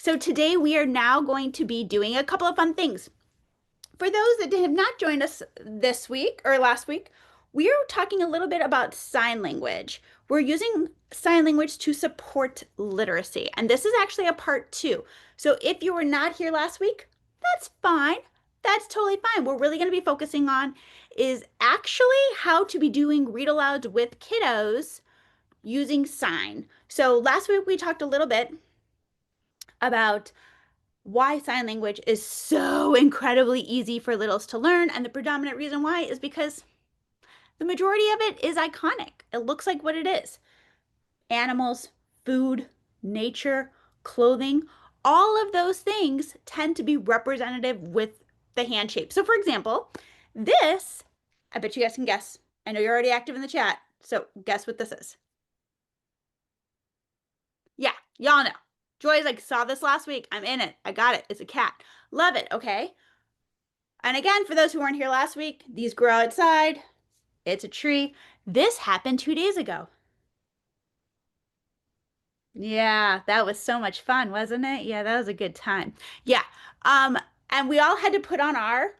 So today we are now going to be doing a couple of fun things. For those that have not joined us this week or last week, we are talking a little bit about sign language. We're using sign language to support literacy, and this is actually a part two. So if you were not here last week, that's fine. That's totally fine. What we're really going to be focusing on is actually how to be doing read alouds with kiddos using sign. So last week we talked a little bit about why sign language is so incredibly easy for littles to learn. And the predominant reason why is because the majority of it is iconic. It looks like what it is. Animals, food, nature, clothing, all of those things tend to be representative with the hand shape. So for example, this, I bet you guys can guess. I know you're already active in the chat, so guess what this is. Yeah, y'all know. Joy's like, saw this last week. I'm in it. I got it. It's a cat. Love it, okay? And again, for those who weren't here last week, these grow outside. It's a tree. This happened 2 days ago. Yeah, that was so much fun, wasn't it? Yeah, that was a good time. Yeah. And we all had to put on our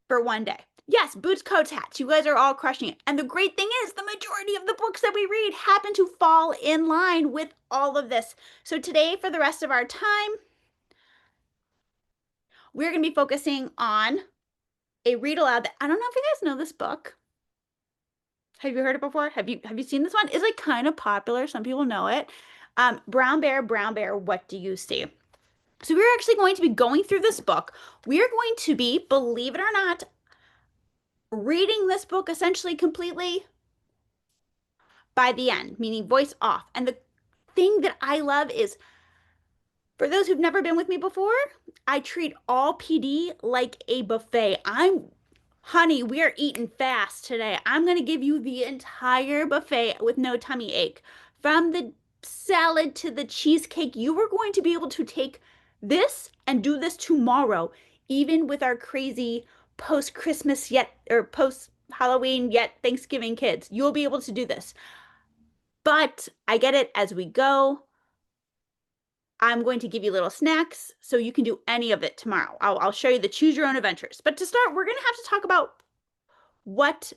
for one day. Yes, boots, coats, hats. You guys are all crushing it. And the great thing is the majority of the books that we read happen to fall in line with all of this. So today, for the rest of our time, we're going to be focusing on a read aloud that I don't know if you guys know this book. Have you heard it before? Have you seen this one? It's like kind of popular. Some people know it. Brown Bear, what do you see? So we're actually going to be going through this book. We are going to be, believe it or not, reading this book essentially completely by the end, meaning voice off. And the thing that I love is, for those who've never been with me before, I treat all PD like a buffet. Honey, we are eating fast today. I'm going to give you the entire buffet with no tummy ache. From the salad to the cheesecake, you are going to be able to take this and do this tomorrow, even with our crazy post-Christmas yet, or post-Halloween yet Thanksgiving kids. You'll be able to do this. But I get it as we go. I'm going to give you little snacks so you can do any of it tomorrow. I'll show you the choose your own adventures. But to start, we're going to have to talk about what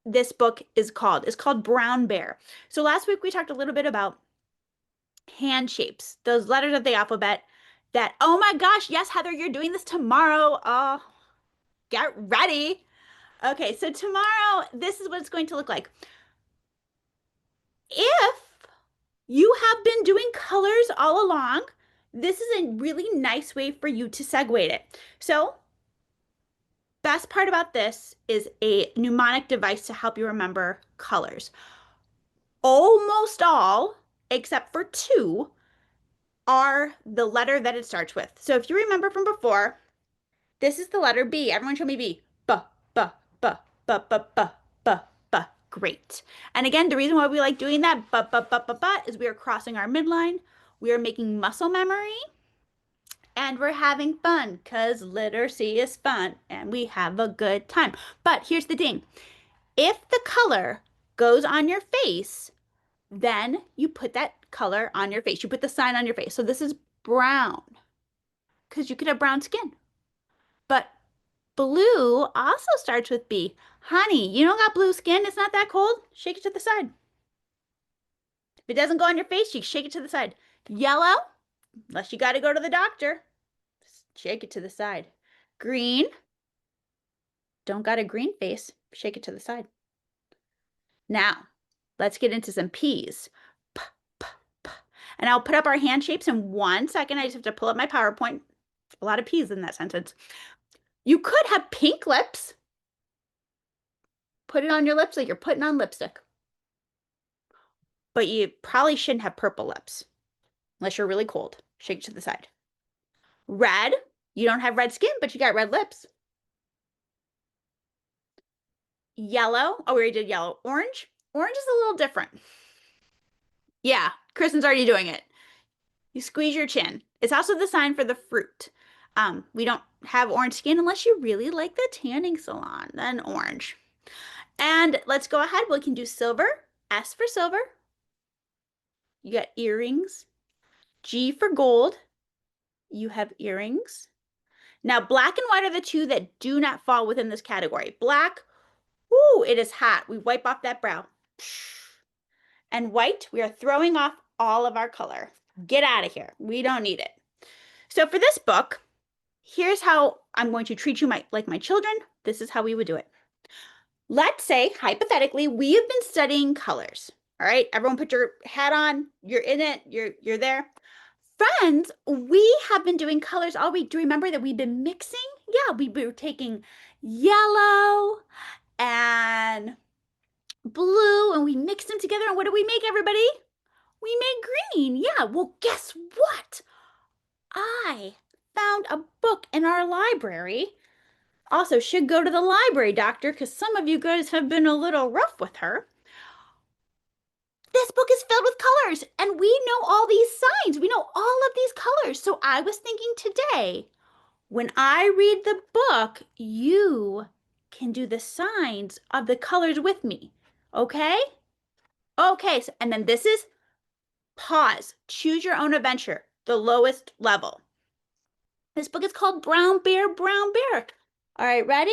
this book is called. It's called Brown Bear. So last week we talked a little bit about hand shapes, those letters of the alphabet that, oh my gosh, yes, Heather, you're doing this tomorrow. Get ready. Okay, so tomorrow, this is what it's going to look like. If you have been doing colors all along, this is a really nice way for you to segue it. So best part about this is a mnemonic device to help you remember colors. Almost all, except for two, are the letter that it starts with. So if you remember from before, this is the letter B. Everyone show me B. B, B, B, B, B, B, B, B. Great. And again, the reason why we like doing that B, B, B, B, B, is we are crossing our midline. We are making muscle memory. And we're having fun because literacy is fun and we have a good time. But here's the thing. If the color goes on your face, then you put that color on your face. You put the sign on your face. So this is brown because you could have brown skin. But blue also starts with B. Honey, you don't got blue skin. It's not that cold. Shake it to the side. If it doesn't go on your face, you shake it to the side. Yellow, unless you got to go to the doctor, shake it to the side. Green, don't got a green face, shake it to the side. Now, let's get into some P's. P, P, P. And I'll put up our hand shapes in 1 second. I just have to pull up my PowerPoint. A lot of P's in that sentence. You could have pink lips. Put it on your lips like you're putting on lipstick. But you probably shouldn't have purple lips unless you're really cold. Shake it to the side. Red, you don't have red skin, but you got red lips. Yellow, oh, we already did yellow. Orange, orange is a little different. Yeah, Kristen's already doing it. You squeeze your chin. It's also the sign for the fruit. We don't have orange skin unless you really like the tanning salon, then orange. And let's go ahead. We can do silver, S for silver. You got earrings. G for gold. You have earrings. Now, black and white are the two that do not fall within this category. Black, whoo, it is hot. We wipe off that brow. And white, we are throwing off all of our color. Get out of here. We don't need it. So for this book, here's how I'm going to treat you like my children. This is how we would do it. Let's say, hypothetically, we have been studying colors. All right, everyone put your hat on. You're in it. You're there. Friends, we have been doing colors all week. Do you remember that we've been mixing? Yeah, we were taking yellow and blue and we mixed them together. And what did we make, everybody? We made green. Yeah, well, guess what? I found a book in our library. Also, should go to the library, doctor, because some of you guys have been a little rough with her. This book is filled with colors, and we know all these signs. We know all of these colors. So I was thinking today, when I read the book, you can do the signs of the colors with me. Okay? Okay, so, and then this is pause. Choose your own adventure, the lowest level. This book is called Brown Bear, Brown Bear. All right, ready?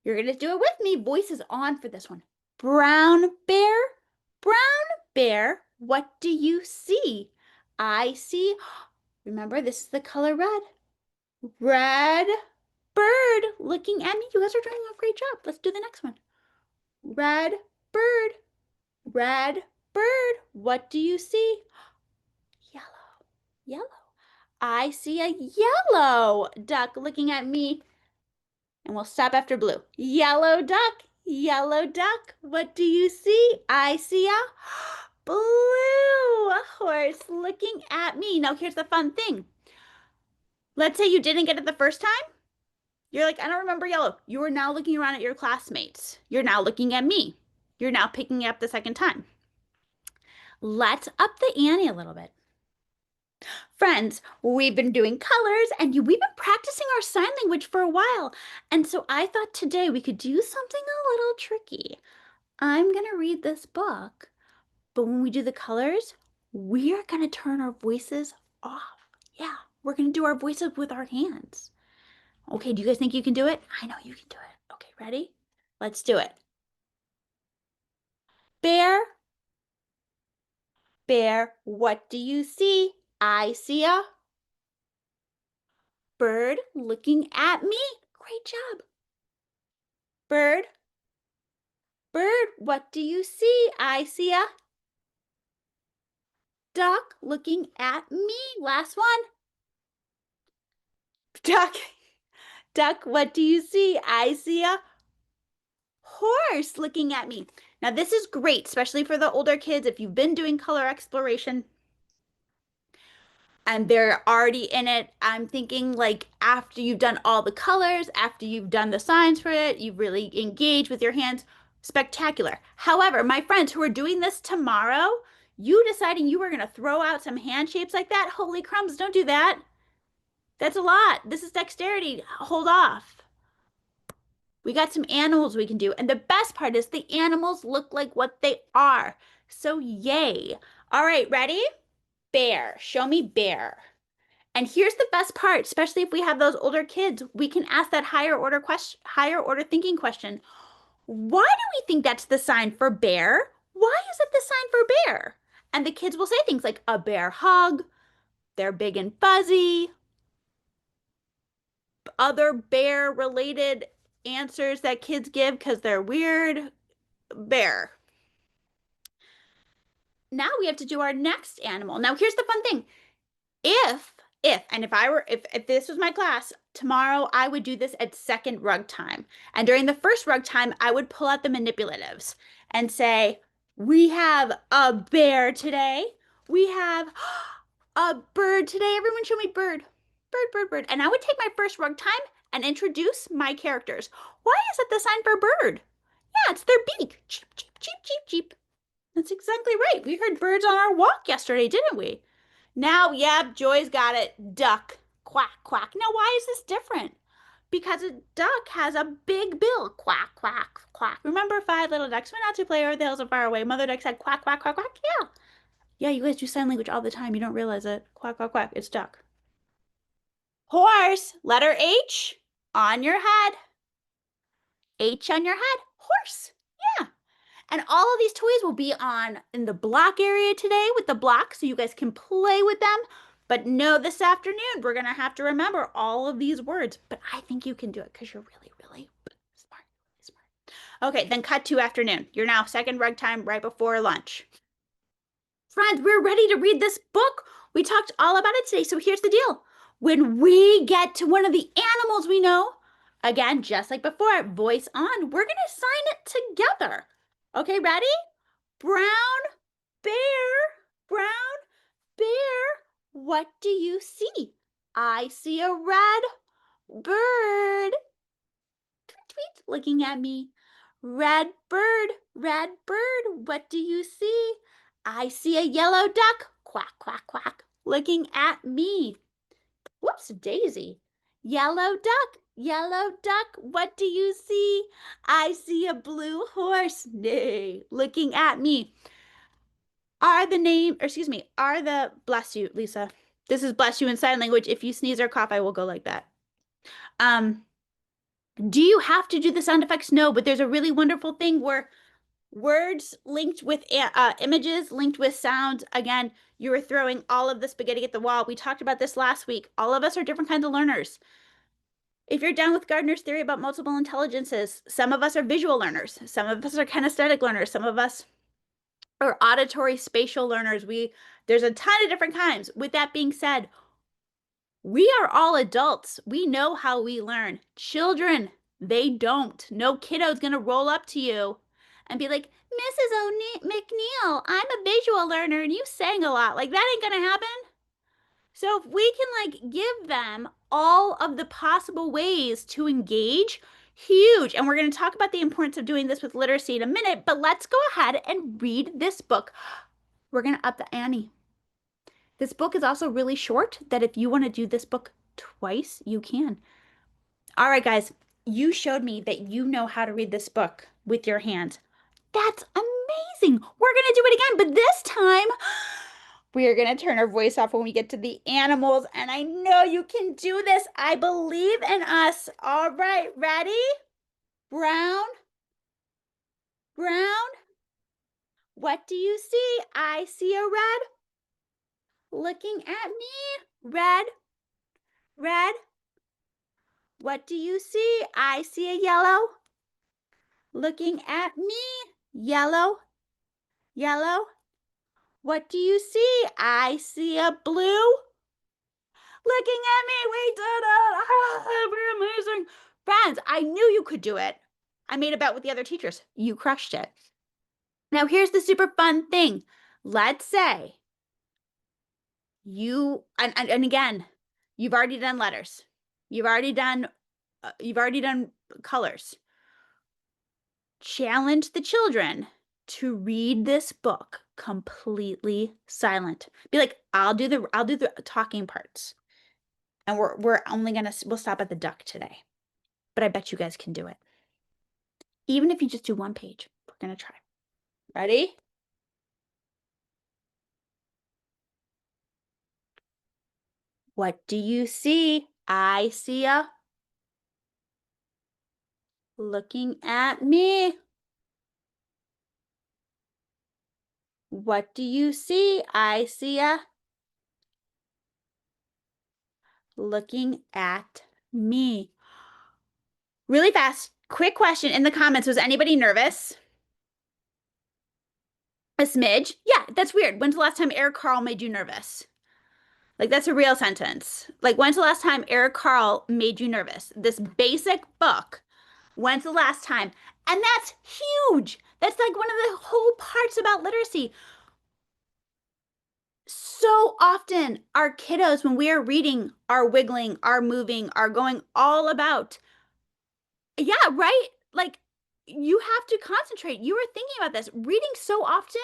You're going to do it with me. Voice is on for this one. Brown bear, brown bear, what do you see? I see, remember, this is the color red. Red bird looking at me. You guys are doing a great job. Let's do the next one. Red bird, red bird, what do you see? Yellow, yellow. I see a yellow duck looking at me. And we'll stop after blue. Yellow duck, what do you see? I see a blue horse looking at me. Now here's the fun thing. Let's say you didn't get it the first time. You're like, I don't remember yellow. You are now looking around at your classmates. You're now looking at me. You're now picking it up the second time. Let's up the ante a little bit. Friends, we've been doing colors and we've been practicing our sign language for a while. And so I thought today we could do something a little tricky. I'm going to read this book, but when we do the colors, we are going to turn our voices off. Yeah, we're going to do our voices with our hands. Okay, do you guys think you can do it? I know you can do it. Okay, ready? Let's do it. Bear, bear, what do you see? I see a bird looking at me. Great job. Bird, bird, what do you see? I see a duck looking at me. Last one. Duck, duck, what do you see? I see a horse looking at me. Now this is great, especially for the older kids. If you've been doing color exploration and they're already in it, I'm thinking like after you've done all the colors, after you've done the signs for it, you've really engaged with your hands, spectacular. However, my friends who are doing this tomorrow, you deciding you were going to throw out some hand shapes like that, holy crumbs, don't do that. That's a lot. This is dexterity. Hold off. We got some animals we can do. And the best part is the animals look like what they are. So yay. All right, ready? Bear. Show me bear. And here's the best part, especially if we have those older kids, we can ask that higher order thinking question. Why do we think that's the sign for bear? Why is it the sign for bear? And the kids will say things like a bear hug, they're big and fuzzy, other bear related answers that kids give because they're weird. Bear. Now we have to do our next animal. Now here's the fun thing. If this was my class, tomorrow I would do this at second rug time. And during the first rug time, I would pull out the manipulatives and say, we have a bear today. We have a bird today. Everyone show me bird. Bird, bird, bird. And I would take my first rug time and introduce my characters. Why is it the sign for bird? Yeah, it's their beak. Cheep, cheep, cheep, cheep, cheep. That's exactly right. We heard birds on our walk yesterday, didn't we? Now, yep, Joy's got it. Duck. Quack, quack. Now, why is this different? Because a duck has a big bill. Quack, quack, quack. Remember five little ducks went out to play over the hills of far away. Mother duck said quack, quack, quack, quack. Yeah. Yeah, you guys do sign language all the time. You don't realize it. Quack, quack, quack. It's duck. Horse. Letter H on your head. H on your head. Horse. Yeah. And all of these toys will be on in the block area today with the blocks so you guys can play with them. But no, this afternoon, we're going to have to remember all of these words. But I think you can do it because you're really, really smart. Smart. Okay, then cut to afternoon. You're now second rug time right before lunch. Friends, we're ready to read this book. We talked all about it today. So here's the deal. When we get to one of the animals we know, again, just like before, voice on, we're going to sign it together. Okay, ready? Brown bear, brown bear, what do you see? I see a red bird. Tweet, tweet, looking at me. Red bird, what do you see? I see a yellow duck. Quack, quack, quack, looking at me. Whoops, Daisy. Yellow duck, what do you see? I see a blue horse, neigh, looking at me. Bless you, Lisa. This is bless you in sign language. If you sneeze or cough, I will go like that. Do you have to do the sound effects? No, but there's a really wonderful thing where words linked with images, linked with sounds. Again, you were throwing all of the spaghetti at the wall. We talked about this last week. All of us are different kinds of learners. If you're down with Gardner's theory about multiple intelligences, some of us are visual learners. Some of us are kinesthetic learners. Some of us are auditory spatial learners. There's a ton of different kinds. With that being said, we are all adults. We know how we learn. Children, they don't. No kiddo's going to roll up to you and be like, Mrs. McNeil, I'm a visual learner and you sang a lot. Like, that ain't going to happen. So if we can give them all of the possible ways to engage, huge. And we're going to talk about the importance of doing this with literacy in a minute, but let's go ahead and read this book. We're going to up the ante. This book is also really short, that if you want to do this book twice, you can. All right, guys, you showed me that you know how to read this book with your hands. That's amazing. We're going to do it again, but this time we are going to turn our voice off when we get to the animals, and I know you can do this. I believe in us. All right, ready? Brown, brown. What do you see? I see a red. Looking at me. Red, red. What do you see? I see a yellow. Looking at me. Yellow, yellow. What do you see? I see a blue. Looking at me. We did it. Ah, we're amazing. Friends, I knew you could do it. I made a bet with the other teachers. You crushed it. Now, here's the super fun thing. Let's say you, and again, you've already done letters. You've already done colors. Challenge the children to read this book completely silent. Be like, I'll do the talking parts. And we'll stop at the duck today. But I bet you guys can do it. Even if you just do one page, we're going to try. Ready? What do you see? I see a looking at me. What do you see? I see a looking at me. Really fast, quick question in the comments. Was anybody nervous? A smidge? Yeah, that's weird. When's the last time Eric Carl made you nervous? Like, that's a real sentence. Like, when's the last time Eric Carl made you nervous? This basic book. When's the last time? And that's huge. That's like one of the whole parts about literacy. So often our kiddos, when we are reading, are wiggling, are moving, are going all about. Yeah, right? Like, you have to concentrate. You are thinking about this. Reading so often,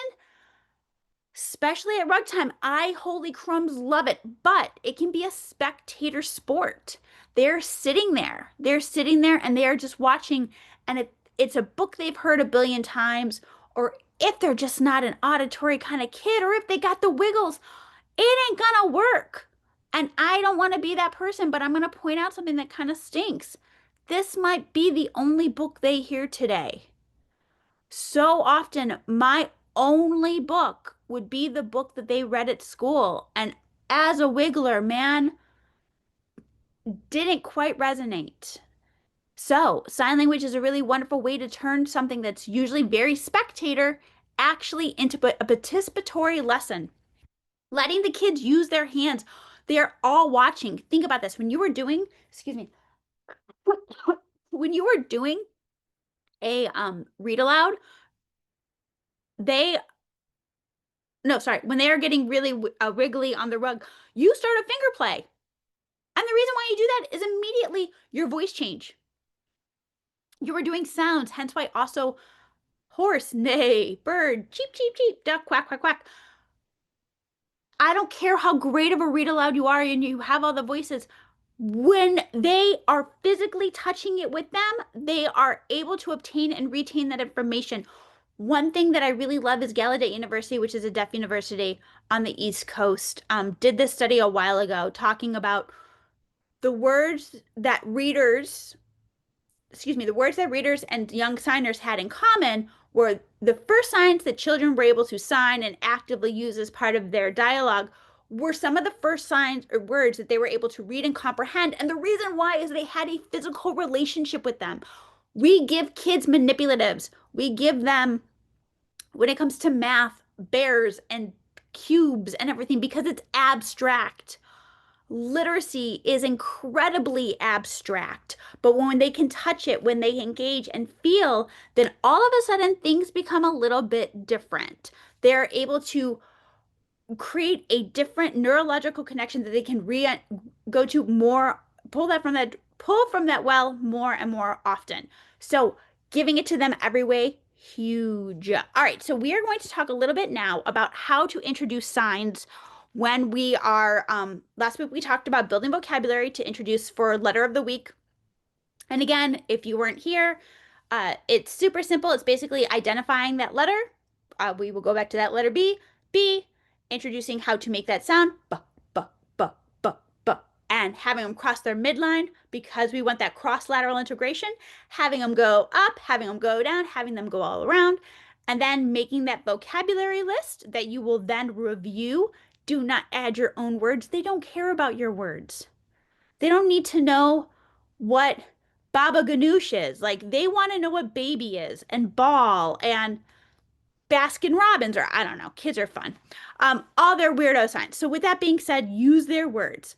especially at rug time, I holy crumbs love it, but it can be a spectator sport. They're sitting there. They're sitting there and they are just watching, and it's a book they've heard a billion times, or if they're just not an auditory kind of kid, or if they got the wiggles, it ain't gonna work. And I don't want to be that person, but I'm gonna point out something that kind of stinks. This might be the only book they hear today. So often, my only book would be the book that they read at school. And as a Wiggler, man, didn't quite resonate. So, sign language is a really wonderful way to turn something that's usually very spectator actually into a participatory lesson. Letting the kids use their hands. They're all watching. Think about this. When you were doing, excuse me, when you were doing a read aloud, they no, sorry, when they are getting really wiggly on the rug, you start a finger play. And the reason why you do that is immediately your voice change. You were doing sounds, hence why also horse, neigh, bird, cheep, cheep, cheep, duck, quack, quack, quack. I don't care how great of a read aloud you are and you have all the voices. When they are physically touching it with them, they are able to obtain and retain that information. One thing that I really love is Gallaudet University, which is a deaf university on the East Coast, did this study a while ago talking about the words that readers, excuse me, the words that readers and young signers had in common were the first signs that children were able to sign and actively use as part of their dialogue were some of the first signs or words that they were able to read and comprehend. And the reason why is they had a physical relationship with them. We give kids manipulatives. We give them, when it comes to math, bears and cubes and everything because it's abstract. Literacy is incredibly abstract, but when they can touch it, when they engage and feel, then all of a sudden things become a little bit different. They're able to create a different neurological connection that they can go to more, pull from that well more and more often. So giving it to them every way, huge. All right, so we are going to talk a little bit now about how to introduce signs when we are, last week we talked about building vocabulary to introduce for letter of the week. And again, if you weren't here, it's super simple. It's basically identifying that letter. We will go back to that letter B. B, introducing how to make that sound. B, b, b, b, b, and having them cross their midline because we want that cross-lateral integration. Having them go up, having them go down, having them go all around, and then making that vocabulary list that you will then review. Do not add your own words. They don't care about your words. They don't need to know what Baba Ganoush is. Like, they want to know what baby is and ball and Baskin Robbins, or I don't know. Kids are fun. All their weirdo signs. So, with that being said, use their words.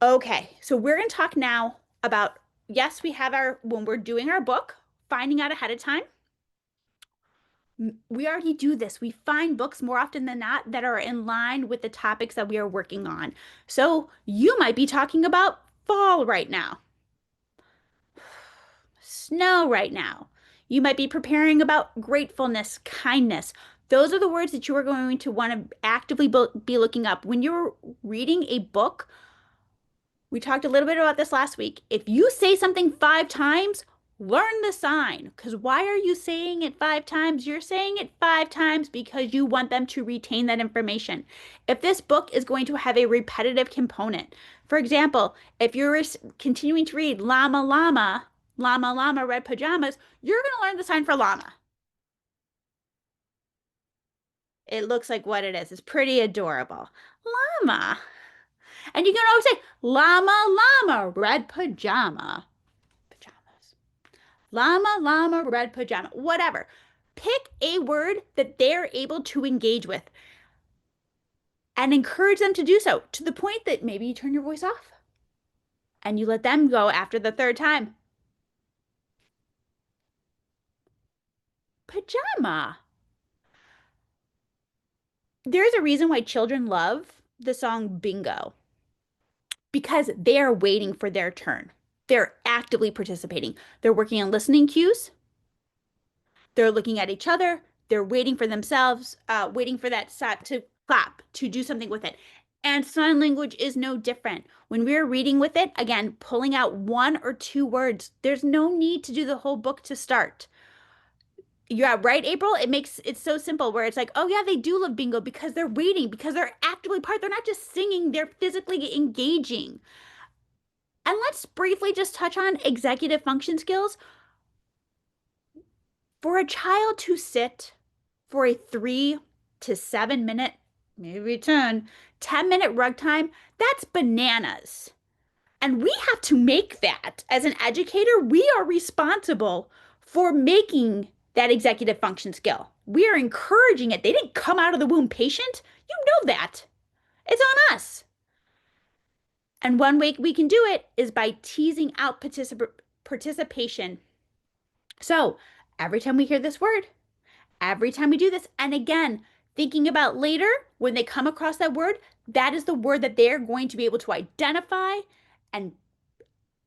Okay, so we're going to talk now about, yes, we have when we're doing our book, finding out ahead of time. We already do this. We find books more often than not that are in line with the topics that we are working on. So you might be talking about fall right now, snow right now. You might be preparing about gratefulness, kindness. Those are the words that you are going to want to actively be looking up. When you're reading a book, we talked a little bit about this last week. If you say something 5 times, learn the sign. Because why are you saying it 5 times? You're saying it 5 times because you want them to retain that information. If this book is going to have a repetitive component, for example, if you're continuing to read llama, llama, llama, llama, red pajamas, you're going to learn the sign for llama. It looks like what it is. It's pretty adorable. Llama. And you can always say llama, llama, red pajama. Pajamas. Llama, llama, red pajama. Whatever. Pick a word that they're able to engage with and encourage them to do so to the point that maybe you turn your voice off and you let them go after the 3rd time. Pajama. There's a reason why children love the song Bingo, because they are waiting for their turn. They're actively participating. They're working on listening cues. They're looking at each other. They're waiting for themselves, waiting for that to clap, to do something with it. And sign language is no different. When we're reading with it, again, pulling out one or two words, there's no need to do the whole book to start. Yeah, right, April? It makes it so simple where it's like, oh yeah, they do love bingo because they're reading, because they're actively part. They're not just singing, they're physically engaging. And let's briefly just touch on executive function skills. For a child to sit for a 3 to 7 minute, maybe 10 minute rug time, that's bananas. And we have to make that. As an educator, we are responsible for making that executive function skill. We are encouraging it. They didn't come out of the womb patient. You know that. It's on us. And one way we can do it is by teasing out participation. So every time we hear this word, every time we do this, and again, thinking about later when they come across that word, that is the word that they're going to be able to identify and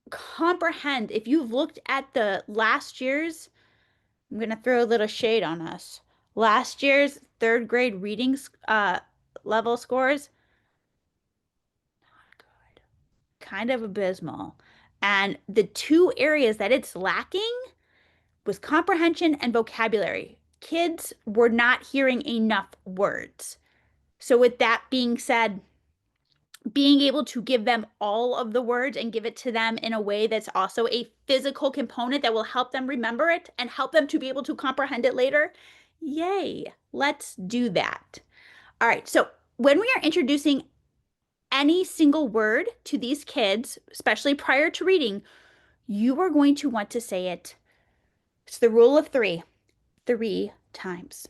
comprehend. If you've looked at the last year's, I'm going to throw a little shade on us. Last year's third grade reading level scores, kind of abysmal. And the two areas that it's lacking was comprehension and vocabulary. Kids were not hearing enough words. So, with that being said, being able to give them all of the words and give it to them in a way that's also a physical component that will help them remember it and help them to be able to comprehend it later. Yay, let's do that. All right, so when we are introducing any single word to these kids, especially prior to reading, you are going to want to say it. It's the rule of 3 times.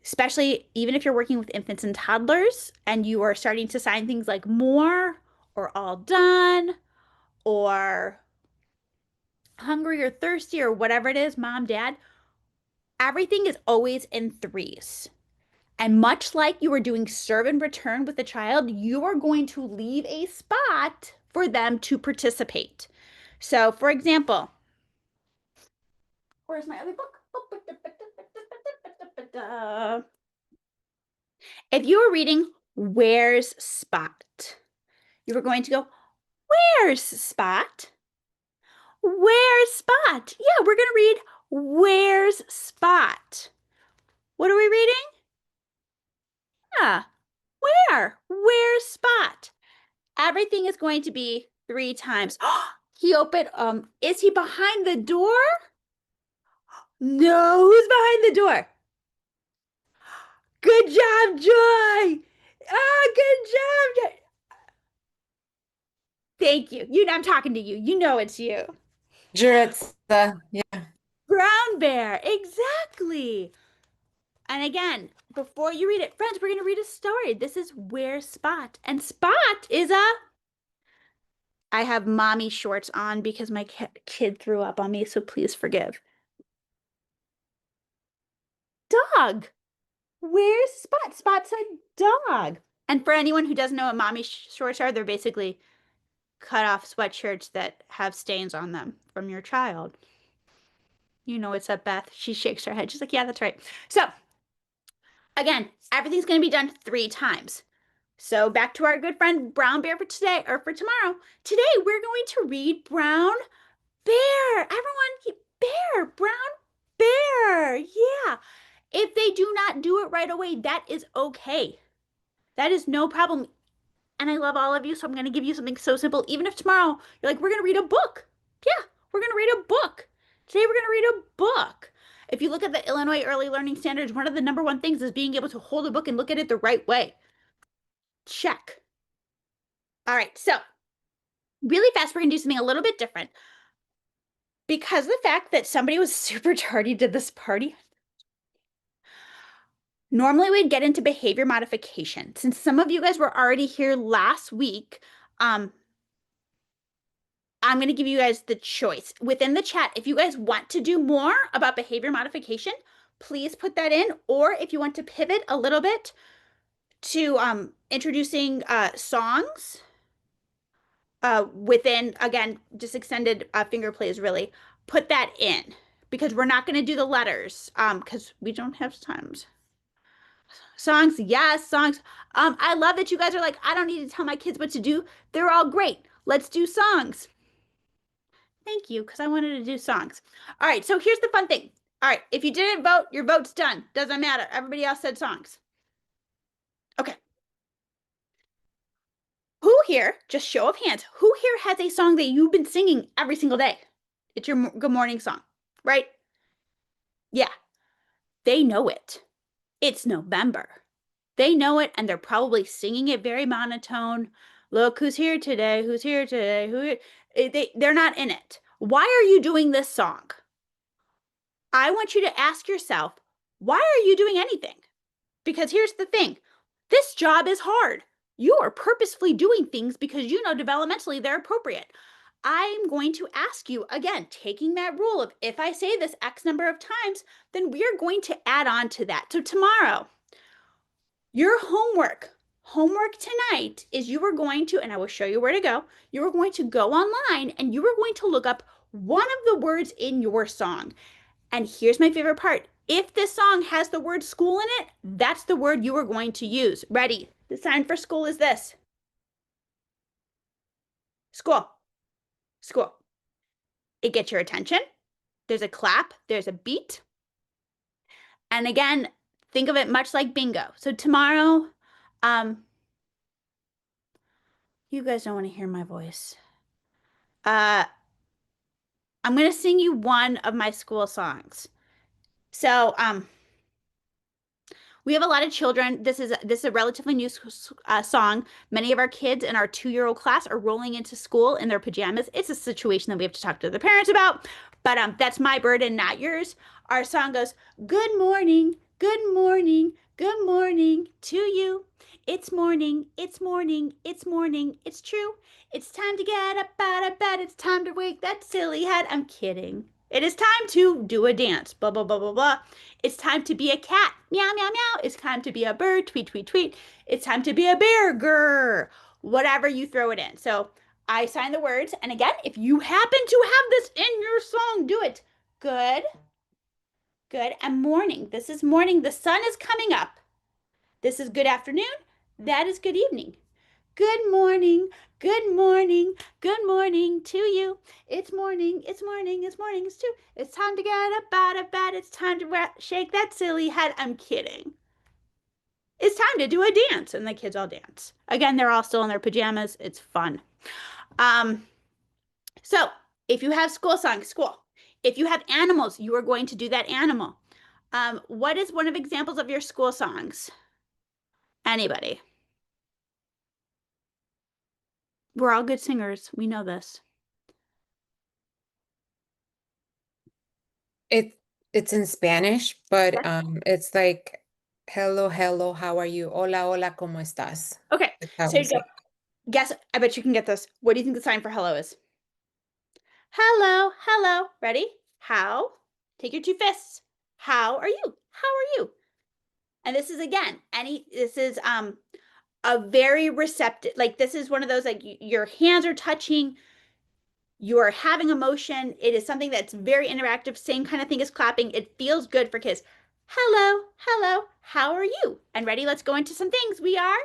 Especially even if you're working with infants and toddlers and you are starting to sign things like more or all done or hungry or thirsty or whatever it is, mom, dad, everything is always in threes. And much like you are doing serve and return with the child, you are going to leave a spot for them to participate. So, for example, where's my other book? If you were reading Where's Spot, you were going to go, Where's Spot? Where's Spot? Yeah, we're going to read Where's Spot? What are we reading? Yeah, where? Where's Spot? Everything is going to be 3 times. He opened, is he behind the door? No, who's behind the door? Good job, Joy! Ah, good job, Joy! Thank you. I'm talking to you. You know it's you. Juritza, yeah. Brown bear, exactly. And again, before you read it, friends, we're going to read a story. This is Where Spot. And Spot is a. I have mommy shorts on because my kid threw up on me, so please forgive. Dog. Where's Spot? Spot's a dog. And for anyone who doesn't know what mommy shorts are, they're basically cut off sweatshirts that have stains on them from your child. You know it's up, Beth. She shakes her head. She's like, yeah, that's right. So again, everything's going to be done 3 times. So back to our good friend Brown Bear for today or for tomorrow. Today we're going to read Brown Bear. Everyone, bear, Brown Bear. Yeah. If they do not do it right away, that is okay. That is no problem. And I love all of you, so I'm going to give you something so simple. Even if tomorrow you're like, we're going to read a book. Yeah, we're going to read a book. Today we're going to read a book. If you look at the Illinois Early Learning Standards, one of the number one things is being able to hold a book and look at it the right way. Check. All right, so really fast, we're going to do something a little bit different. Because of the fact that somebody was super tardy to this party, normally we'd get into behavior modification. Since some of you guys were already here last week, I'm going to give you guys the choice. Within the chat, if you guys want to do more about behavior modification, please put that in. Or if you want to pivot a little bit to introducing songs within, again, just extended finger plays, really, put that in. Because we're not going to do the letters because we don't have times. Songs, yes, songs. I love that you guys are like, I don't need to tell my kids what to do. They're all great. Let's do songs. Thank you, because I wanted to do songs. All right, so here's the fun thing. All right, if you didn't vote, your vote's done. Doesn't matter. Everybody else said songs. Okay. Who here, just show of hands, who here has a song that you've been singing every single day? It's your good morning song, right? Yeah, they know it. It's November. They know it and they're probably singing it very monotone. Look who's here today, who's here today, they're not in it. Why are you doing this song? I want you to ask yourself, why are you doing anything? Because here's the thing, this job is hard. You are purposefully doing things because you know developmentally they're appropriate. I'm going to ask you again, taking that rule of if I say this X number of times, then we're going to add on to that. So tomorrow, your homework tonight is you are going to, and I will show you where to go, you are going to go online and you are going to look up one of the words in your song. And here's my favorite part. If this song has the word school in it, that's the word you are going to use. Ready? The sign for school is this. School. School. It gets your attention. There's a clap. There's a beat. And again, think of it much like bingo. So tomorrow, um, you guys don't want to hear my voice. Uh, I'm going to sing you one of my school songs. So, we have a lot of children. This is a relatively new song. Many of our kids in our 2-year-old class are rolling into school in their pajamas. It's a situation that we have to talk to the parents about, but that's my burden, not yours. Our song goes, "Good morning, good morning, good morning to you. It's morning, it's morning, it's morning. It's true. It's time to get up out of bed. It's time to wake that silly head." I'm kidding. It is time to do a dance. Blah blah blah blah blah. It's time to be a cat. Meow, meow, meow. It's time to be a bird. Tweet, tweet, tweet. It's time to be a bear. Grr. Whatever you throw it in. So I sign the words. And again, if you happen to have this in your song, do it. Good, good. And morning. This is morning. The sun is coming up. This is good afternoon. That is good evening. Good morning, good morning, good morning to you. It's morning, it's morning, it's morning, it's two. It's time to get up out of bed. It's time to shake that silly head. I'm kidding. It's time to do a dance. And the kids all dance. Again, they're all still in their pajamas. It's fun. Um, so if you have school songs, school. If you have animals, you are going to do that animal. What is one of examples of your school songs? Anybody? We're all good singers. We know this. It it's in Spanish, but it's like hello, hello, how are you? Hola, hola, ¿cómo estás? Okay, That's how so we you go. say. Guess, I bet you can get this. What do you think the sign for hello is? Hello, hello. Ready? How? Take your two fists. How are you? How are you? And this is again, this is a very receptive, like this is one of those like your hands are touching, you're having emotion. It is something that's very interactive, same kind of thing as clapping. It feels good for kids. Hello, hello, how are you? And ready, let's go into some things. We are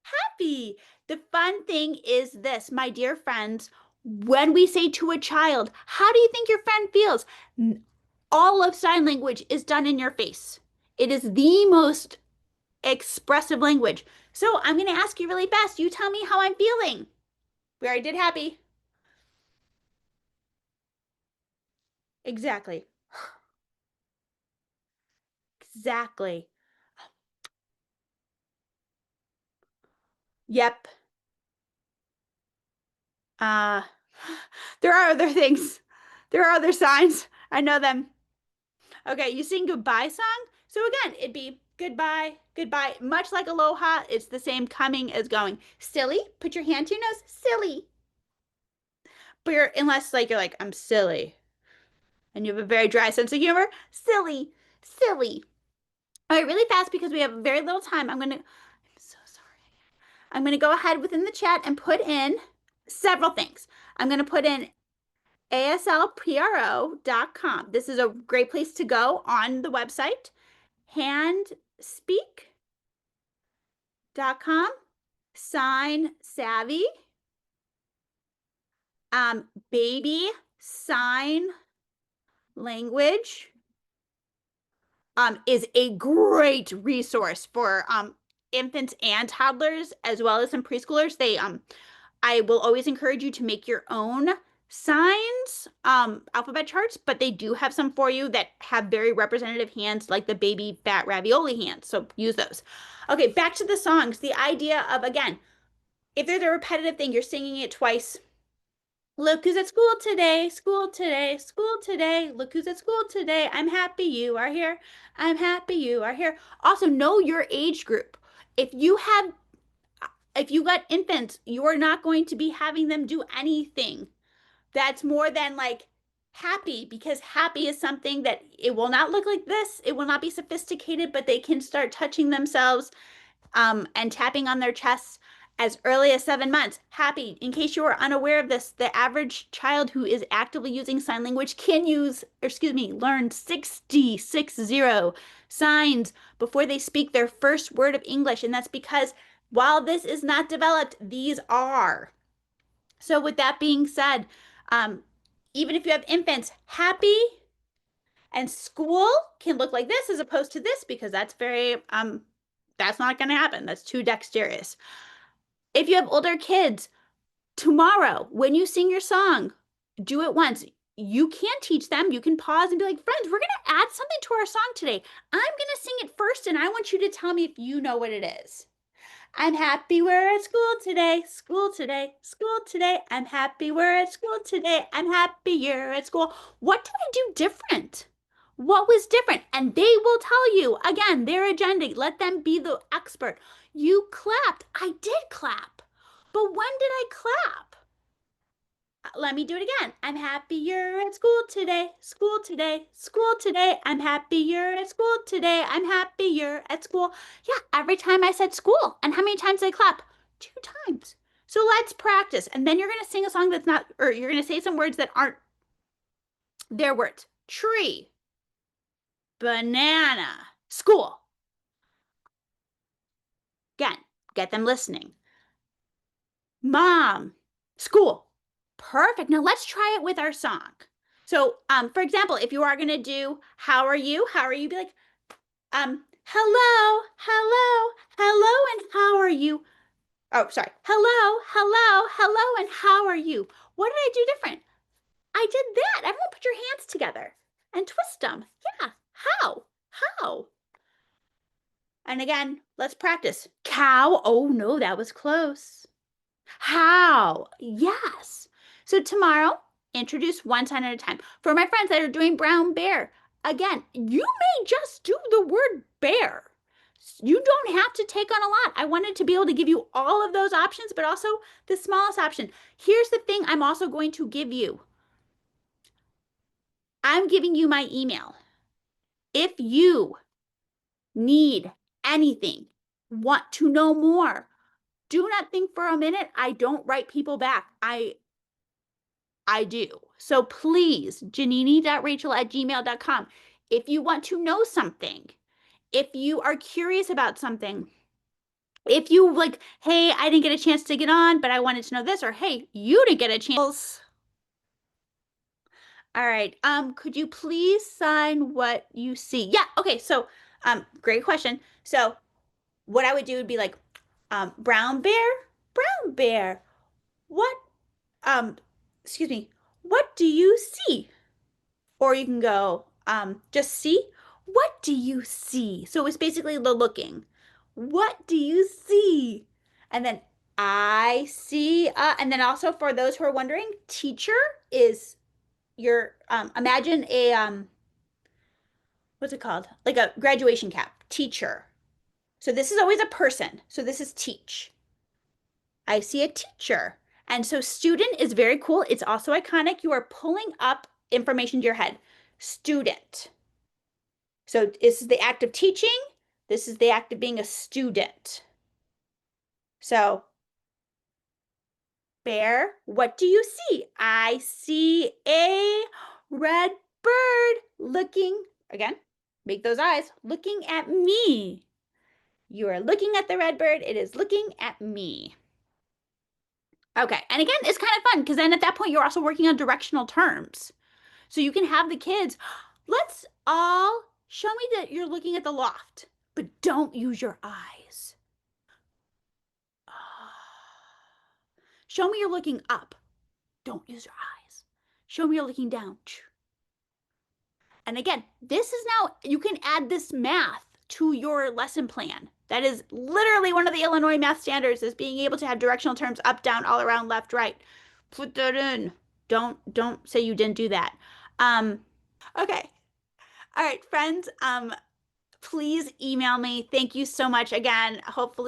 happy. The fun thing is this, my dear friends, when we say to a child, how do you think your friend feels? All of sign language is done in your face. It is the most expressive language. So I'm going to ask you really fast. You tell me how I'm feeling. We already did happy. Exactly. Exactly. Yep. Uh, there are other things. There are other signs. I know them. Okay, you sing goodbye song. So again, it'd be goodbye, goodbye. Much like aloha, it's the same coming as going. Silly, put your hand to your nose. Silly. But unless like you're like, I'm silly. And you have a very dry sense of humor. Silly, silly. All right, really fast because we have very little time. I'm so sorry. I'm gonna go ahead within the chat and put in several things. I'm gonna put in aslpro.com. This is a great place to go on the website. handspeak.com, sign savvy, baby sign language is a great resource for infants and toddlers as well as some preschoolers. I will always encourage you to make your own signs alphabet charts, but they do have some for you that have very representative hands like the baby fat ravioli hands, so use those. Okay, back to the songs. The idea of, again, if there's a repetitive thing, you're singing it twice. Look who's at school today, school today, school today. Look who's at school today. I'm happy you are here. I'm happy you are here. Also, know your age group. If you have, if you got infants, you are not going to be having them do anything that's more than like happy, because happy is something that it will not look like this. It will not be sophisticated, but they can start touching themselves and tapping on their chests as early as 7 months. Happy, in case you are unaware of this, the average child who is actively using sign language can use, or excuse me, learn 60 signs before they speak their first word of English. And that's because while this is not developed, these are. So, with that being said, um, even if you have infants, happy and school can look like this as opposed to this, because that's very that's not going to happen. That's too dexterous. If you have older kids, tomorrow when you sing your song, do it once. You can teach them. You can pause and be like, friends, we're going to add something to our song today. I'm going to sing it first, and I want you to tell me if you know what it is. I'm happy we're at school today, school today, school today. I'm happy we're at school today. I'm happy you're at school. What did I do different? What was different? And they will tell you, again, their agenda. Let them be the expert. You clapped. I did clap. But when did I clap? Let me do it again. I'm happy you're at school today, school today, school today. I'm happy you're at school today. I'm happy you're at school. Yeah, every time I said school. And how many times did I clap? 2 times. So let's practice. And then you're going to sing a song that's not, or you're going to say some words that aren't their words. Tree, banana, school. Again, get them listening. Mom, school. Perfect. Now let's try it with our song. So, for example, if you are going to do, how are you? How are you? Be like, hello, hello, hello, and how are you? Oh, sorry. Hello, hello, hello, and how are you? What did I do different? I did that. Everyone put your hands together and twist them. Yeah. How? How? And again, let's practice. Cow. Oh, no, that was close. How? Yes. So tomorrow, introduce one sign at a time. For my friends that are doing brown bear, again, you may just do the word bear. You don't have to take on a lot. I wanted to be able to give you all of those options, but also the smallest option. Here's the thing I'm also going to give you. I'm giving you my email. If you need anything, want to know more, do not think for a minute I don't write people back. I do. So please, janini.rachel@gmail.com. If you want to know something, if you are curious about something, if you like, hey, I didn't get a chance to get on, but I wanted to know this, or hey, you didn't get a chance. All right. Could you please sign what you see? Yeah, okay. So, great question. So, what I would do would be like, brown bear, what, um, excuse me, what do you see? Or you can go, just see. What do you see? So it's basically the looking. What do you see? And then I see, and then also for those who are wondering, teacher is your, imagine a, what's it called? Like a graduation cap, teacher. So this is always a person. So this is teach. I see a teacher. And so student is very cool. It's also iconic. You are pulling up information to your head. Student. So this is the act of teaching. This is the act of being a student. So, bear, what do you see? I see a red bird looking, again. Make those eyes looking at me. You are looking at the red bird. It is looking at me. Okay. And again, it's kind of fun because then at that point, you're also working on directional terms. So you can have the kids, let's all show me that you're looking at the loft, but don't use your eyes. Show me you're looking up. Don't use your eyes. Show me you're looking down. And again, this is now, you can add this math to your lesson plan. That is literally one of the Illinois math standards is being able to have directional terms up, down, all around, left, right. Put that in. Don't say you didn't do that. Okay. All right, friends. Please email me. Thank you so much again. Hopefully